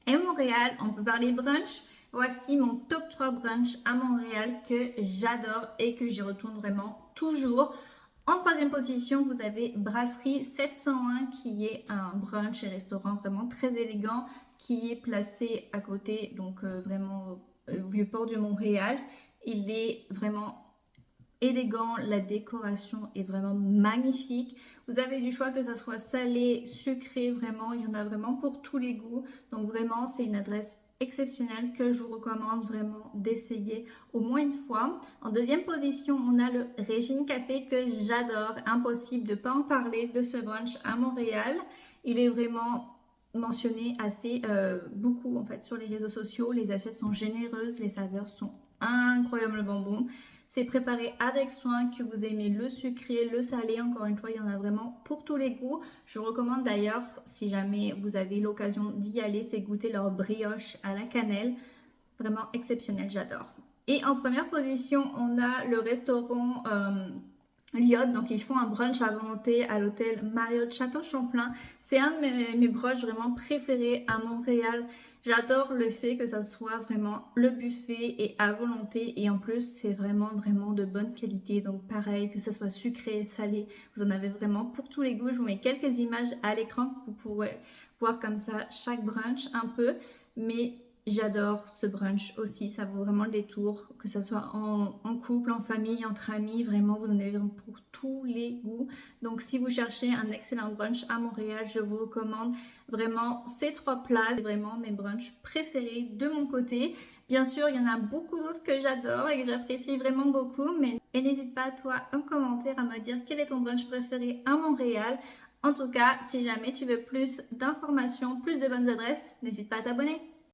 Et Montréal, on peut parler brunch. Voici mon top 3 brunch à Montréal que j'adore et que j'y retourne vraiment toujours. En troisième position, vous avez Brasserie 701 qui est un brunch et restaurant vraiment très élégant qui est placé à côté, donc vraiment au Vieux-Port du Montréal. Il est vraiment élégant, la décoration est vraiment magnifique. Vous avez du choix que ça soit salé, sucré, vraiment, il y en a vraiment pour tous les goûts. Donc vraiment, c'est une adresse exceptionnelle que je vous recommande vraiment d'essayer au moins une fois. En deuxième position, on a le Régine Café que j'adore. Impossible de ne pas en parler de ce brunch à Montréal. Il est vraiment mentionné assez beaucoup en fait sur les réseaux sociaux. Les assiettes sont généreuses, les saveurs sont incroyablement bonnes. C'est préparé avec soin, que vous aimez le sucré, le salé. Encore une fois, il y en a vraiment pour tous les goûts. Je vous recommande d'ailleurs, si jamais vous avez l'occasion d'y aller, c'est goûter leur brioche à la cannelle. Vraiment exceptionnel, j'adore. Et en première position, on a le restaurant Lyot. Donc, ils font un brunch à volonté à l'hôtel Marriott Château-Champlain. C'est un de mes brunchs vraiment préférés à Montréal. J'adore le fait que ça soit vraiment le buffet et à volonté. Et en plus, c'est vraiment de bonne qualité. Donc, pareil, que ça soit sucré, salé, vous en avez vraiment pour tous les goûts. Je vous mets quelques images à l'écran que vous pourrez voir comme ça chaque brunch un peu. Mais j'adore ce brunch aussi, ça vaut vraiment le détour, que ce soit en couple, en famille, entre amis, vraiment vous en avez vraiment pour tous les goûts. Donc si vous cherchez un excellent brunch à Montréal, je vous recommande vraiment ces trois plats, c'est vraiment mes brunchs préférés de mon côté. Bien sûr, il y en a beaucoup d'autres que j'adore et que j'apprécie vraiment beaucoup, mais et n'hésite pas toi en commentaire à me dire quel est ton brunch préféré à Montréal. En tout cas, si jamais tu veux plus d'informations, plus de bonnes adresses, n'hésite pas à t'abonner.